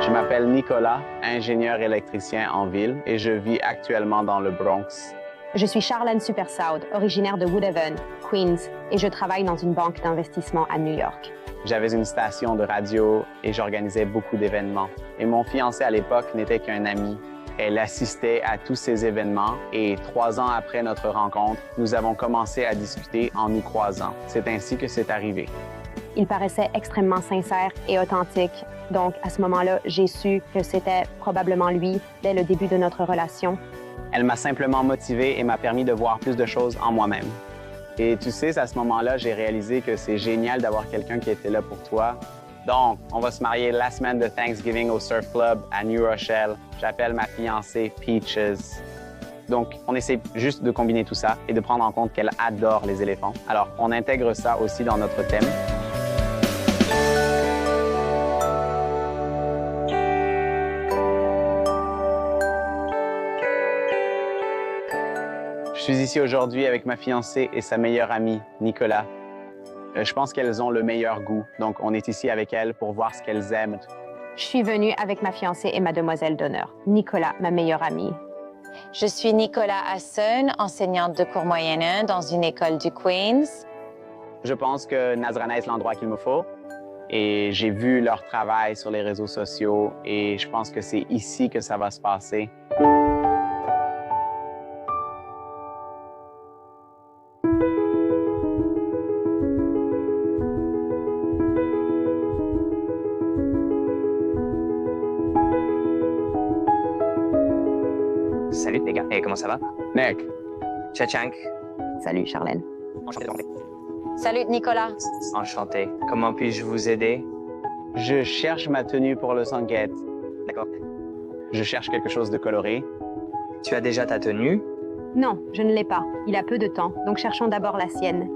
Je m'appelle Nicolas, ingénieur électricien en ville et je vis actuellement dans le Bronx. Je suis Charlène Supersaud, originaire de Woodhaven, Queens, et je travaille dans une banque d'investissement à New York. J'avais une station de radio et j'organisais beaucoup d'événements. Et mon fiancé à l'époque n'était qu'un ami. Elle assistait à tous ces événements et 3 ans après notre rencontre, nous avons commencé à discuter en nous croisant. C'est ainsi que c'est arrivé. Il paraissait extrêmement sincère et authentique. Donc, à ce moment-là, j'ai su que c'était probablement lui dès le début de notre relation. Elle m'a simplement motivé et m'a permis de voir plus de choses en moi-même. Et tu sais, à ce moment-là, j'ai réalisé que c'est génial d'avoir quelqu'un qui était là pour toi. Donc, on va se marier la semaine de Thanksgiving au Surf Club à New Rochelle. J'appelle ma fiancée Peaches. Donc, on essaie juste de combiner tout ça et de prendre en compte qu'elle adore les éléphants. Alors, on intègre ça aussi dans notre thème. Je suis ici aujourd'hui avec ma fiancée et sa meilleure amie, Nicolas. Je pense qu'elles ont le meilleur goût, donc on est ici avec elles pour voir ce qu'elles aiment. Je suis venue avec ma fiancée et ma demoiselle d'honneur, Nicolas, ma meilleure amie. Je suis Nicolas Hasson, enseignante de cours moyen dans une école du Queens. Je pense que Nazrana est l'endroit qu'il me faut et j'ai vu leur travail sur les réseaux sociaux et je pense que c'est ici que ça va se passer. Salut les gars, et comment ça va? Nick. Tchachank. Salut, Charlène. Enchanté de rencontrer. Salut Nicolas. Enchanté. Comment puis-je vous aider? Je cherche ma tenue pour le Sanguette. D'accord. Je cherche quelque chose de coloré. Tu as déjà ta tenue? Non, je ne l'ai pas. Il a peu de temps, donc cherchons d'abord la sienne.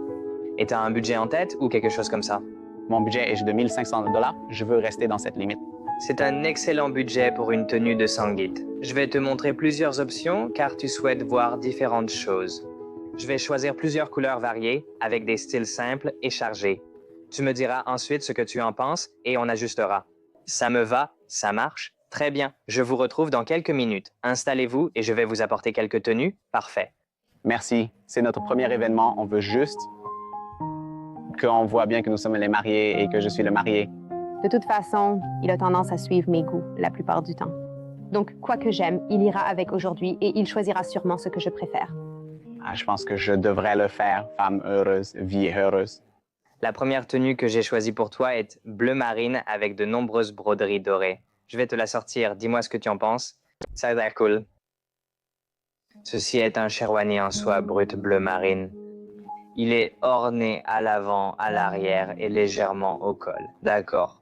Et tu as un budget en tête ou quelque chose comme ça? Mon budget est de 1 500 $. Je veux rester dans cette limite. C'est un excellent budget pour une tenue de Sangeet. Je vais te montrer plusieurs options car tu souhaites voir différentes choses. Je vais choisir plusieurs couleurs variées avec des styles simples et chargés. Tu me diras ensuite ce que tu en penses et on ajustera. Ça me va, ça marche, très bien. Je vous retrouve dans quelques minutes. Installez-vous et je vais vous apporter quelques tenues. Parfait. Merci. C'est notre premier événement. On veut juste qu'on voit bien que nous sommes les mariés et que je suis le marié. De toute façon, il a tendance à suivre mes goûts la plupart du temps. Donc, quoi que j'aime, il ira avec aujourd'hui et il choisira sûrement ce que je préfère. Je pense que je devrais le faire. Femme heureuse, vie heureuse. La première tenue que j'ai choisie pour toi est bleu marine avec de nombreuses broderies dorées. Je vais te la sortir. Dis-moi ce que tu en penses. Ça a l'air cool. Ceci est un sherwani en soie brute bleu marine. Il est orné à l'avant, à l'arrière et légèrement au col. D'accord.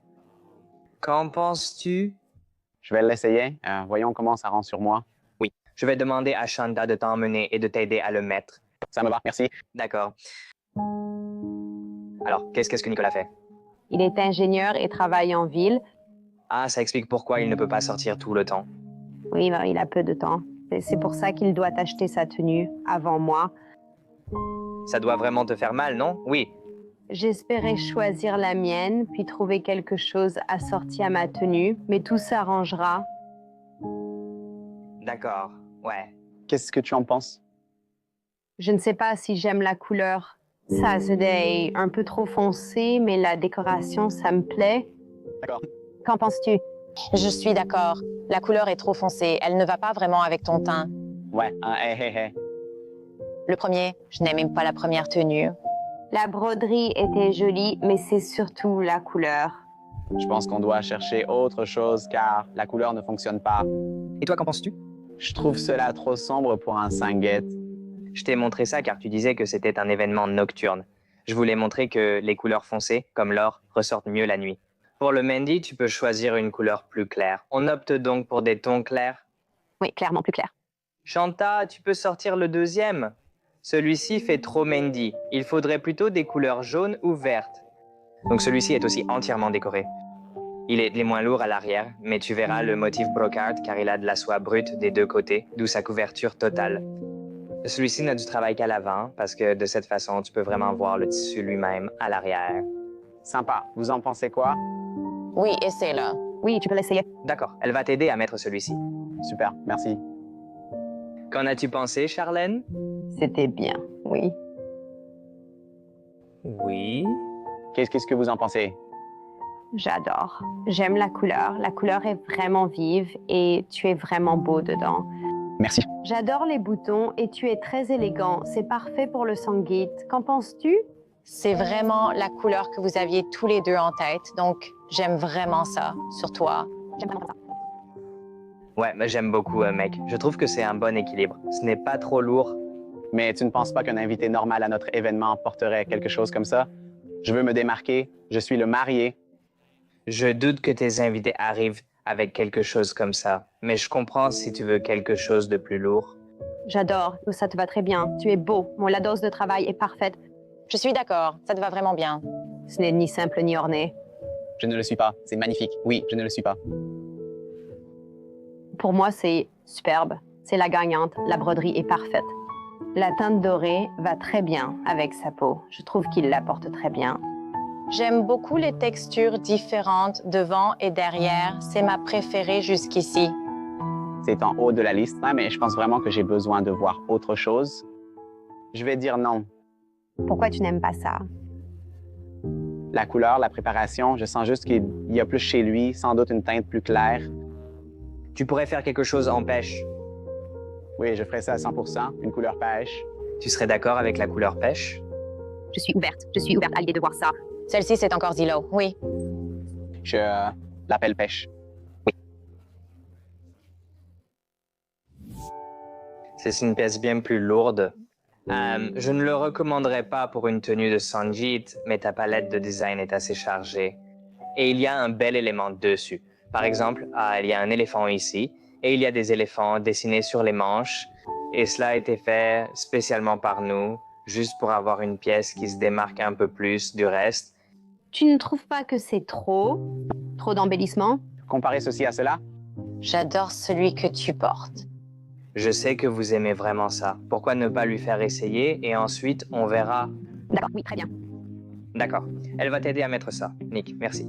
Qu'en penses-tu? Je vais l'essayer. Voyons comment ça rend sur moi. Oui. Je vais demander à Shanda de t'emmener et de t'aider à le mettre. Ça me va, merci. D'accord. Alors, qu'est-ce que Nicolas fait? Il est ingénieur et travaille en ville. Ah, ça explique pourquoi il ne peut pas sortir tout le temps. Oui, ben, il a peu de temps. C'est pour ça qu'il doit acheter sa tenue avant moi. Ça doit vraiment te faire mal, non? Oui. J'espérais choisir la mienne, puis trouver quelque chose assorti à ma tenue, mais tout s'arrangera. D'accord, ouais. Qu'est-ce que tu en penses? Je ne sais pas si j'aime la couleur. Ça, c'est un peu trop foncé, mais la décoration, ça me plaît. D'accord. Qu'en penses-tu? Je suis d'accord. La couleur est trop foncée. Elle ne va pas vraiment avec ton teint. Ouais, hey. Le premier, je n'aime même pas la première tenue. La broderie était jolie, mais c'est surtout la couleur. Je pense qu'on doit chercher autre chose car la couleur ne fonctionne pas. Et toi, qu'en penses-tu? Je trouve cela trop sombre pour un Sanguette. Je t'ai montré ça car tu disais que c'était un événement nocturne. Je voulais montrer que les couleurs foncées, comme l'or, ressortent mieux la nuit. Pour le Mendy, tu peux choisir une couleur plus claire. On opte donc pour des tons clairs. Oui, clairement plus clair. Shanta, tu peux sortir le deuxième. Celui-ci fait trop Mendy. Il faudrait plutôt des couleurs jaunes ou vertes. Donc celui-ci est aussi entièrement décoré. Il est moins lourd à l'arrière, mais tu verras le motif brocart car il a de la soie brute des deux côtés, d'où sa couverture totale. Celui-ci n'a du travail qu'à l'avant, parce que de cette façon, tu peux vraiment voir le tissu lui-même à l'arrière. Sympa. Vous en pensez quoi? Oui, essaie-le. Oui, tu peux l'essayer. D'accord, elle va t'aider à mettre celui-ci. Super, merci. Qu'en as-tu pensé, Charlène? C'était bien, oui. Oui. Qu'est-ce que vous en pensez? J'adore. J'aime la couleur. La couleur est vraiment vive et tu es vraiment beau dedans. Merci. J'adore les boutons et tu es très élégant. C'est parfait pour le Sangeet. Qu'en penses-tu? C'est vraiment la couleur que vous aviez tous les deux en tête, donc j'aime vraiment ça sur toi. J'aime vraiment ça. Ouais, mais j'aime beaucoup, mec. Je trouve que c'est un bon équilibre. Ce n'est pas trop lourd. Mais tu ne penses pas qu'un invité normal à notre événement porterait quelque chose comme ça? Je veux me démarquer. Je suis le marié. Je doute que tes invités arrivent avec quelque chose comme ça, mais je comprends si tu veux quelque chose de plus lourd. J'adore. Ça te va très bien. Tu es beau. Bon, la dose de travail est parfaite. Je suis d'accord, ça te va vraiment bien. Ce n'est ni simple ni orné. Je ne le suis pas. C'est magnifique. Oui, je ne le suis pas. Pour moi, c'est superbe. C'est la gagnante. La broderie est parfaite. La teinte dorée va très bien avec sa peau. Je trouve qu'il la porte très bien. J'aime beaucoup les textures différentes devant et derrière. C'est ma préférée jusqu'ici. C'est en haut de la liste, hein, mais je pense vraiment que j'ai besoin de voir autre chose. Je vais dire non. Pourquoi tu n'aimes pas ça? La couleur, la préparation, je sens juste qu'il y a plus chez lui, sans doute une teinte plus claire. Tu pourrais faire quelque chose en pêche. Oui, je ferais ça à 100%, une couleur pêche. Tu serais d'accord avec la couleur pêche? Je suis ouverte. Je suis ouverte à l'idée de voir ça. Celle-ci, c'est encore Zillow, oui. Je l'appelle pêche. C'est une pièce bien plus lourde. Je ne le recommanderais pas pour une tenue de Sangeet, mais ta palette de design est assez chargée. Et il y a un bel élément dessus. Par exemple, il y a un éléphant ici, et il y a des éléphants dessinés sur les manches, et cela a été fait spécialement par nous, juste pour avoir une pièce qui se démarque un peu plus du reste. Tu ne trouves pas que c'est trop d'embellissement? Comparer ceci à cela, J'adore celui que tu portes. Je sais que vous aimez vraiment ça. Pourquoi ne pas lui faire essayer et ensuite on verra? D'accord, oui, très bien. D'accord. Elle va t'aider à mettre ça. Nick, merci.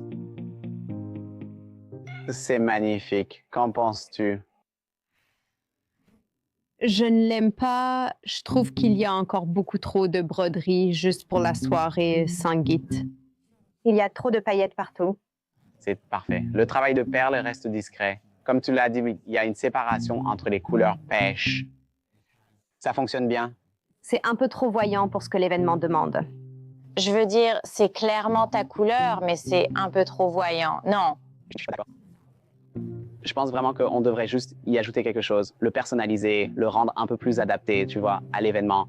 c'est magnifique. Qu'en penses-tu? Je ne l'aime pas. Je trouve qu'il y a encore beaucoup trop de broderie juste pour la soirée Sangeet. Il y a trop de paillettes partout. C'est parfait. Le travail de perles reste discret. Comme tu l'as dit, il y a une séparation entre les couleurs pêche. Ça fonctionne bien. C'est un peu trop voyant pour ce que l'événement demande. Je veux dire, c'est clairement ta couleur, mais c'est un peu trop voyant. Non. Je suis d'accord. Je pense vraiment qu'on devrait juste y ajouter quelque chose, le personnaliser, le rendre un peu plus adapté, tu vois, à l'événement.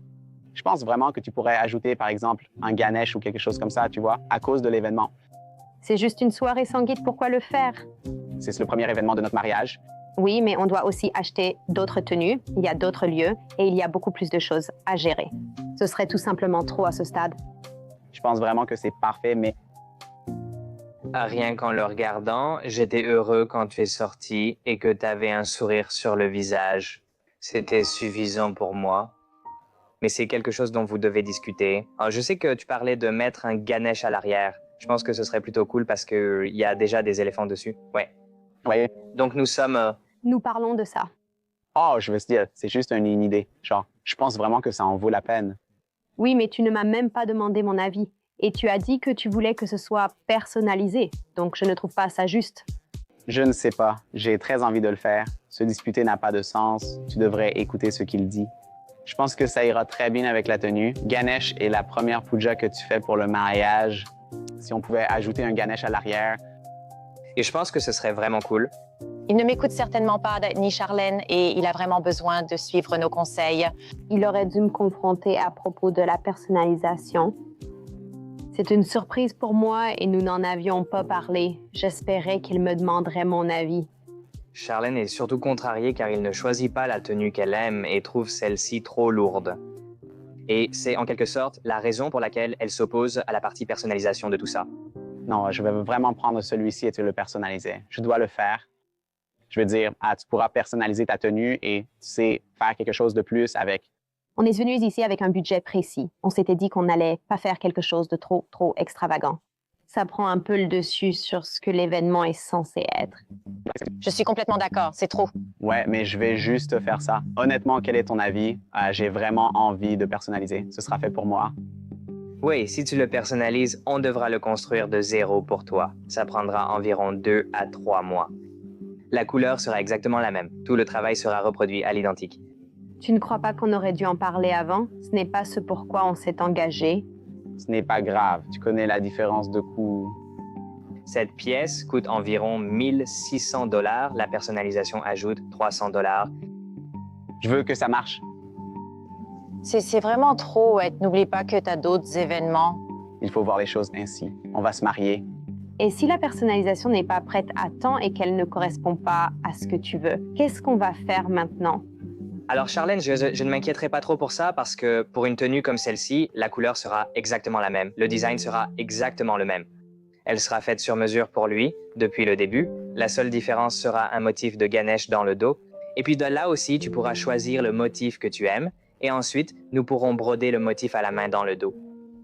Je pense vraiment que tu pourrais ajouter, par exemple, un Ganesh ou quelque chose comme ça, tu vois, à cause de l'événement. C'est juste une soirée Sangeet, pourquoi le faire? C'est le premier événement de notre mariage. Oui, mais on doit aussi acheter d'autres tenues, il y a d'autres lieux et il y a beaucoup plus de choses à gérer. Ce serait tout simplement trop à ce stade. Je pense vraiment que c'est parfait, mais Rien qu'en le regardant, j'étais heureux quand tu es sorti et que tu avais un sourire sur le visage. C'était suffisant pour moi. Mais c'est quelque chose dont vous devez discuter. Alors, je sais que tu parlais de mettre un Ganesh à l'arrière. Je pense que ce serait plutôt cool parce qu'il y a déjà des éléphants dessus. Ouais. oui. Donc nous sommes... Nous parlons de ça. Oh, je veux te dire, c'est juste une idée. Genre, je pense vraiment que ça en vaut la peine. Oui, mais tu ne m'as même pas demandé mon avis. Et tu as dit que tu voulais que ce soit personnalisé. Donc, je ne trouve pas ça juste. Je ne sais pas. J'ai très envie de le faire. Se disputer n'a pas de sens. Tu devrais écouter ce qu'il dit. Je pense que ça ira très bien avec la tenue. Ganesh est la première puja que tu fais pour le mariage. Si on pouvait ajouter un Ganesh à l'arrière. Et je pense que ce serait vraiment cool. Il ne m'écoute certainement pas, ni Charlène, et il a vraiment besoin de suivre nos conseils. Il aurait dû me confronter à propos de la personnalisation. C'est une surprise pour moi et nous n'en avions pas parlé. J'espérais qu'il me demanderait mon avis. Charlène est surtout contrariée car il ne choisit pas la tenue qu'elle aime et trouve celle-ci trop lourde. Et c'est en quelque sorte la raison pour laquelle elle s'oppose à la partie personnalisation de tout ça. Non, je vais vraiment prendre celui-ci et te le personnaliser. Je dois le faire. Je veux dire, tu pourras personnaliser ta tenue et tu sais faire quelque chose de plus avec. On est venus ici avec un budget précis. On s'était dit qu'on n'allait pas faire quelque chose de trop extravagant. Ça prend un peu le dessus sur ce que l'événement est censé être. Je suis complètement d'accord, c'est trop. Ouais, mais je vais juste faire ça. Honnêtement, quel est ton avis? J'ai vraiment envie de personnaliser. Ce sera fait pour moi. Oui, si tu le personnalises, on devra le construire de zéro pour toi. Ça prendra environ 2 à 3 mois. La couleur sera exactement la même. Tout le travail sera reproduit à l'identique. Tu ne crois pas qu'on aurait dû en parler avant? Ce n'est pas ce pourquoi on s'est engagé. Ce n'est pas grave. Tu connais la différence de coût. Cette pièce coûte environ 1600 $. La personnalisation ajoute 300 $. Je veux que ça marche. C'est vraiment trop, ouais. N'oublie pas que tu as d'autres événements. Il faut voir les choses ainsi. On va se marier. Et si la personnalisation n'est pas prête à temps et qu'elle ne correspond pas à ce que tu veux, qu'est-ce qu'on va faire maintenant? Alors Charlène, je ne m'inquiéterai pas trop pour ça parce que pour une tenue comme celle-ci, la couleur sera exactement la même. Le design sera exactement le même. Elle sera faite sur mesure pour lui depuis le début. La seule différence sera un motif de Ganesh dans le dos. Et puis de là aussi, tu pourras choisir le motif que tu aimes. Et ensuite, nous pourrons broder le motif à la main dans le dos.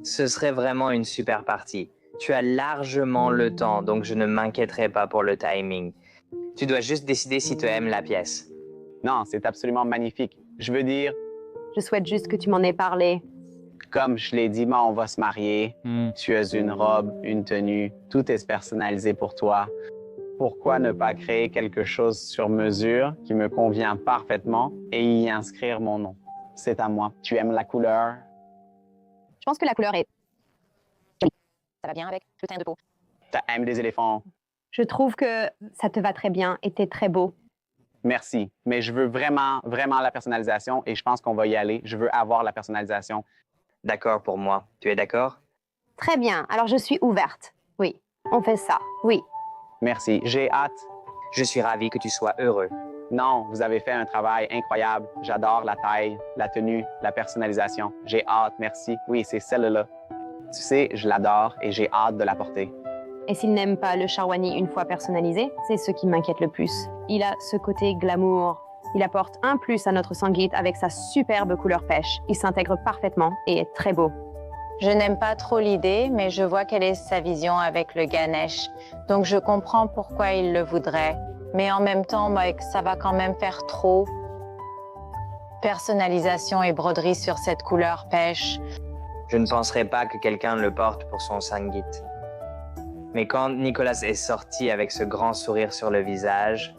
Ce serait vraiment une super partie. Tu as largement le temps, donc je ne m'inquiéterai pas pour le timing. Tu dois juste décider si tu aimes la pièce. Non, c'est absolument magnifique. Je veux dire, Je souhaite juste que tu m'en aies parlé. comme je l'ai dit, on va se marier. Tu as une robe, une tenue, tout est personnalisé pour toi. Pourquoi ne pas créer quelque chose sur mesure qui me convient parfaitement et y inscrire mon nom? C'est à moi. Tu aimes la couleur? Je pense que la couleur est... Ça va bien avec le teint de peau. Tu aimes les éléphants? Je trouve que ça te va très bien et t'es très beau. Merci. Mais je veux vraiment, vraiment la personnalisation et je pense qu'on va y aller. Je veux avoir la personnalisation. D'accord pour moi. Tu es d'accord? Très bien, alors je suis ouverte. Oui, on fait ça, oui. Merci. J'ai hâte. Je suis ravi que tu sois heureux. Non, vous avez fait un travail incroyable. J'adore la taille, la tenue, la personnalisation. J'ai hâte, merci. Oui, c'est celle-là. Tu sais, je l'adore et j'ai hâte de la porter. Et s'il n'aime pas le Sharwani une fois personnalisé, c'est ce qui m'inquiète le plus. Il a ce côté glamour. Il apporte un plus à notre Sangeet avec sa superbe couleur pêche. Il s'intègre parfaitement et est très beau. Je n'aime pas trop l'idée, mais je vois quelle est sa vision avec le Ganesh. Donc je comprends pourquoi il le voudrait. Mais en même temps, Mike, ça va quand même faire trop. Personnalisation et broderie sur cette couleur pêche. Je ne penserais pas que quelqu'un le porte pour son Sangeet. Mais quand Nicolas est sorti avec ce grand sourire sur le visage,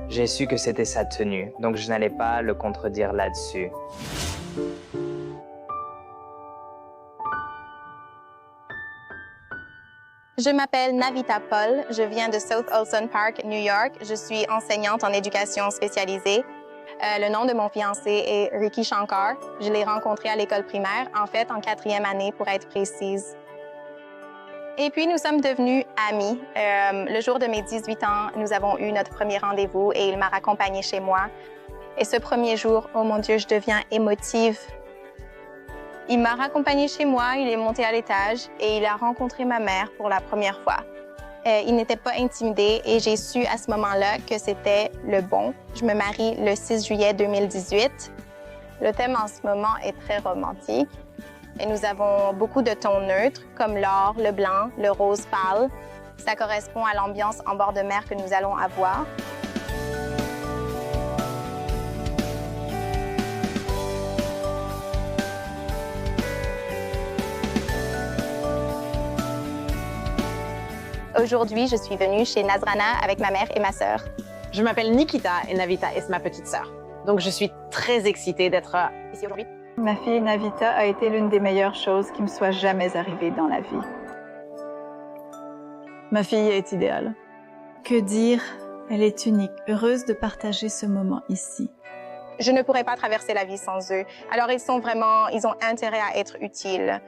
j'ai su que c'était sa tenue, donc je n'allais pas le contredire là-dessus. Je m'appelle Navita Paul, je viens de South Olson Park, New York. Je suis enseignante en éducation spécialisée. Le nom de mon fiancé est Ricky Shankar. Je l'ai rencontré à l'école primaire, en fait en 4e année pour être précise. Et puis nous sommes devenus amis. Le jour de mes 18 ans, nous avons eu notre premier rendez-vous et il m'a raccompagnée chez moi. Et ce premier jour, oh mon Dieu, je deviens émotive. Il m'a raccompagnée chez moi, il est monté à l'étage et il a rencontré ma mère pour la première fois. Il n'était pas intimidé et j'ai su à ce moment-là que c'était le bon. Je me marie le 6 juillet 2018. Le thème en ce moment est très romantique et nous avons beaucoup de tons neutres comme l'or, le blanc, le rose pâle. Ça correspond à l'ambiance en bord de mer que nous allons avoir. Aujourd'hui, je suis venue chez Nazrana avec ma mère et ma sœur. Je m'appelle Nikita et Navita est ma petite sœur. Donc je suis très excitée d'être ici aujourd'hui. Ma fille Navita a été l'une des meilleures choses qui me soit jamais arrivée dans la vie. Ma fille est idéale. Que dire? Elle est unique, heureuse de partager ce moment ici. Je ne pourrais pas traverser la vie sans eux. Alors ils ont intérêt à être utiles.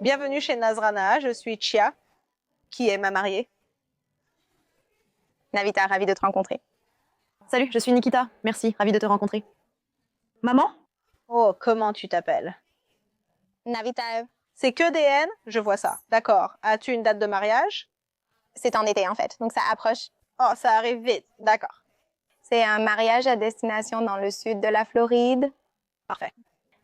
Bienvenue chez Nazrana, je suis Chia, qui est ma mariée. Navita, ravie de te rencontrer. Salut, je suis Nikita. Merci, ravie de te rencontrer. Maman? Oh, comment tu t'appelles? Navita, C'est que des N? Je vois ça. D'accord. As-tu une date de mariage? c'est en été en fait, donc ça approche. Oh, ça arrive vite. D'accord. C'est un mariage à destination dans le sud de la Floride. Parfait.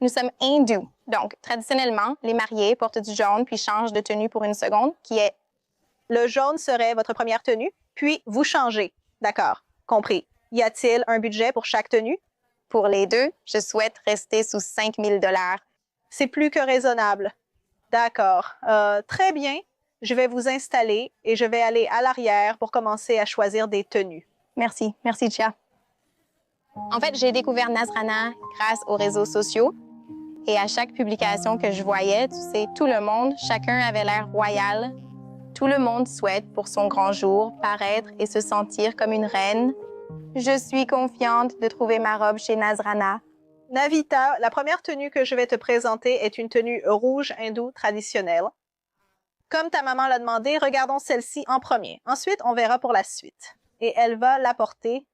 Nous sommes hindous, donc traditionnellement, les mariés portent du jaune puis changent de tenue pour une seconde, qui est Le jaune serait votre première tenue, puis vous changez. D'accord, compris. Y a-t-il un budget pour chaque tenue? Pour les deux, je souhaite rester sous 5 000 $. C'est plus que raisonnable. D'accord. Très bien. Je vais vous installer et je vais aller à l'arrière pour commencer à choisir des tenues. Merci. Merci, Chia. En fait, j'ai découvert Nazrana grâce aux réseaux sociaux. Et à chaque publication que je voyais, tu sais, tout le monde, chacun avait l'air royal. Tout le monde souhaite, pour son grand jour, paraître et se sentir comme une reine. Je suis confiante de trouver ma robe chez Nazrana. Navita, la première tenue que je vais te présenter est une tenue rouge hindoue traditionnelle. Comme ta maman l'a demandé, regardons celle-ci en premier. Ensuite, on verra pour la suite. Et elle va la porter.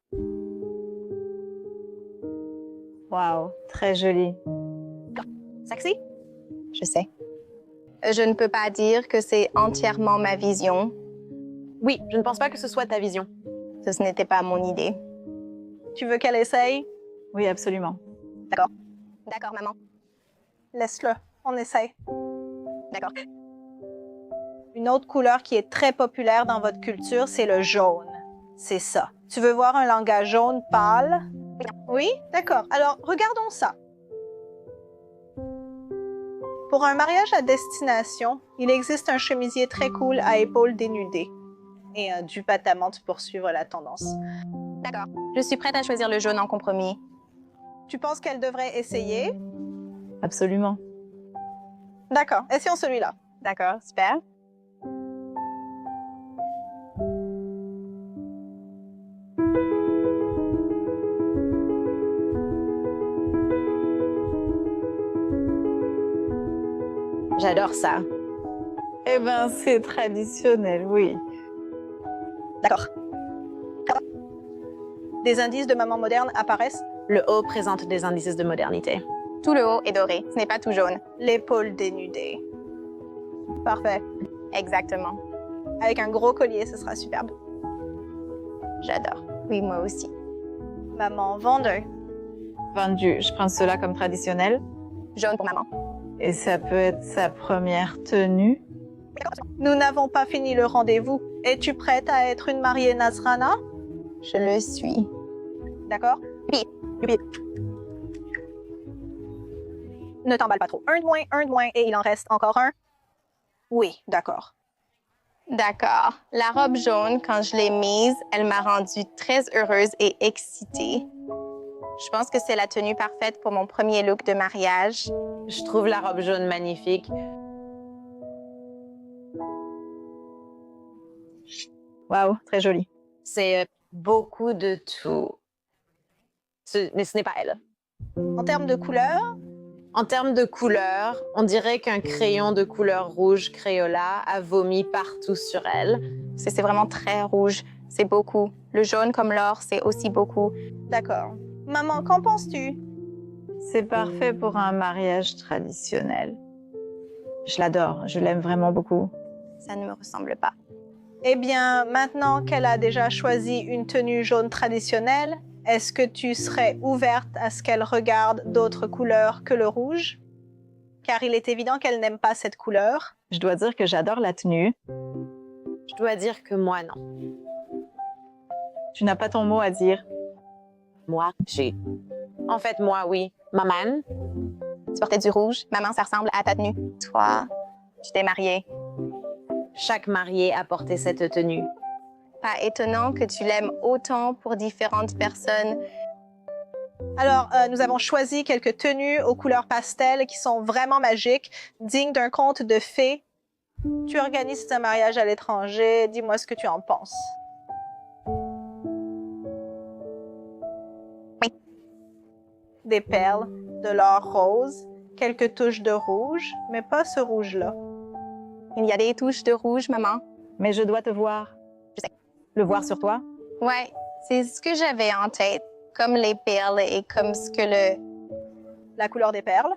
Wow, très joli. Sexy? Je sais. Je ne peux pas dire que c'est entièrement ma vision. Oui, je ne pense pas que ce soit ta vision. Ce n'était pas mon idée. Tu veux qu'elle essaye? Oui, absolument. D'accord. D'accord, maman. Laisse-le. On essaye. D'accord. Une autre couleur qui est très populaire dans votre culture, c'est le jaune. C'est ça. Tu veux voir un langage jaune pâle? Oui? D'accord. Alors, regardons ça. Pour un mariage à destination, il existe un chemisier très cool à épaules dénudées et un du pâte à menthe pour suivre la tendance. D'accord. Je suis prête à choisir le jaune en compromis. Tu penses qu'elle devrait essayer? Absolument. D'accord. Essayons celui-là. D'accord, super. J'adore ça. Eh ben, c'est traditionnel, oui. D'accord. Des indices de maman moderne apparaissent. Le haut présente des indices de modernité. Tout le haut est doré. Ce n'est pas tout jaune. L'épaule dénudée. Parfait. Exactement. Avec un gros collier, ce sera superbe. J'adore. Oui, moi aussi. Maman vendeur. Vendu. Je prends cela comme traditionnel. Jaune pour maman. Et ça peut être sa première tenue. Nous n'avons pas fini le rendez-vous. Es-tu prête à être une mariée Nazrana? Je le suis. D'accord? Oui. Ne t'emballe pas trop. Un de moins, et il en reste encore un. Oui, d'accord. D'accord. La robe jaune, quand je l'ai mise, elle m'a rendue très heureuse et excitée. Je pense que c'est la tenue parfaite pour mon premier look de mariage. Je trouve la robe jaune magnifique. Waouh, très joli. C'est beaucoup de tout. Mais ce n'est pas elle. En termes de couleur, En termes de couleur, on dirait qu'un crayon de couleur rouge Crayola a vomi partout sur elle. C'est vraiment très rouge. C'est beaucoup. Le jaune comme l'or, c'est aussi beaucoup. d'accord. Maman, qu'en penses-tu? C'est parfait pour un mariage traditionnel. Je l'adore, je l'aime vraiment beaucoup. Ça ne me ressemble pas. Eh bien, maintenant qu'elle a déjà choisi une tenue jaune traditionnelle, est-ce que tu serais ouverte à ce qu'elle regarde d'autres couleurs que le rouge? Car il est évident qu'elle n'aime pas cette couleur. Je dois dire que j'adore la tenue. Je dois dire que moi, non. Tu n'as pas ton mot à dire. Moi, j'ai. En fait, moi, oui. Maman, Tu portais du rouge. Maman, ça ressemble à ta tenue. Toi, tu t'es mariée. chaque marié a porté cette tenue. Pas étonnant que tu l'aimes autant pour différentes personnes. Alors, nous avons choisi quelques tenues aux couleurs pastel qui sont vraiment magiques, dignes d'un conte de fées. Tu organises un mariage à l'étranger. Dis-moi ce que tu en penses. Oui. Des perles, de l'or rose, quelques touches de rouge, mais pas ce rouge-là. Il y a des touches de rouge, maman. Mais je dois te voir. Je sais. Le voir sur toi? Ouais, c'est ce que j'avais en tête. Comme les perles et comme ce que le... La couleur des perles.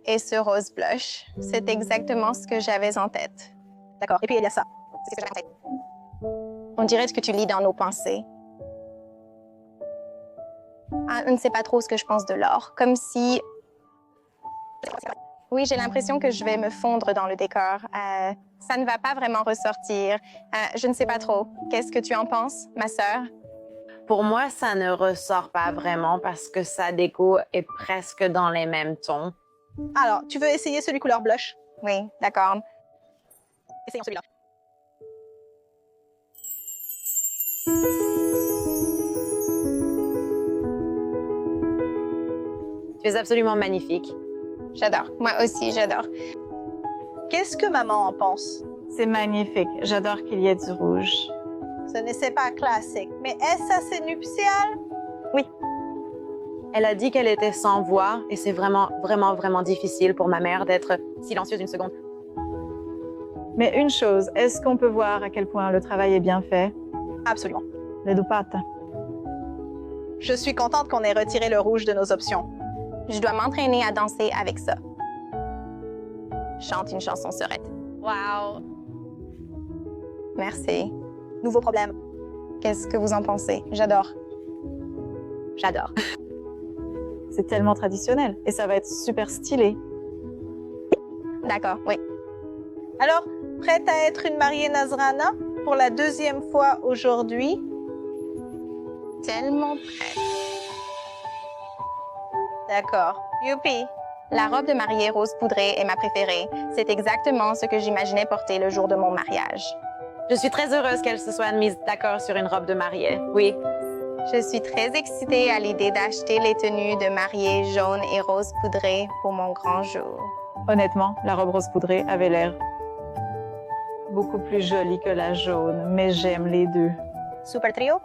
Et ce rose blush. C'est exactement ce que j'avais en tête. D'accord. Et puis il y a ça. C'est ce que j'avais en tête. On dirait ce que tu lis dans nos pensées. Ah, on ne sait pas trop ce que je pense de l'or. Comme si... Oui, j'ai l'impression que je vais me fondre dans le décor. Ça ne va pas vraiment ressortir. Je ne sais pas trop. Qu'est-ce que tu en penses, ma sœur? Pour moi, ça ne ressort pas vraiment parce que sa déco est presque dans les mêmes tons. Alors, tu veux essayer celui couleur blush? Oui, d'accord. Essayons celui-là. Tu es absolument magnifique. J'adore. Moi aussi, j'adore. Qu'est-ce que maman en pense? C'est magnifique. J'adore qu'il y ait du rouge. Ce n'est pas classique, mais est-ce assez nuptial? Elle a dit qu'elle était sans voix et c'est vraiment, vraiment, vraiment difficile pour ma mère d'être silencieuse une seconde. Mais une chose, est-ce qu'on peut voir à quel point le travail est bien fait? Absolument. Le dupatta. Je suis contente qu'on ait retiré le rouge de nos options. Je dois m'entraîner à danser avec ça. Chante une chanson surette. Wow! Merci. Nouveau problème. Qu'est-ce que vous en pensez? J'adore. J'adore. C'est tellement traditionnel et ça va être super stylé. D'accord, oui. Alors, prête à être une mariée Nazrana pour la 2e fois aujourd'hui? Tellement prête. D'accord. Youpi! La robe de mariée rose poudrée est ma préférée. C'est exactement ce que j'imaginais porter le jour de mon mariage. Je suis très heureuse qu'elle se soit mise d'accord sur une robe de mariée. Oui. Je suis très excitée à l'idée d'acheter les tenues de mariée jaune et rose poudrée pour mon grand jour. Honnêtement, la robe rose poudrée avait l'air beaucoup plus jolie que la jaune, mais j'aime les deux. Super trio?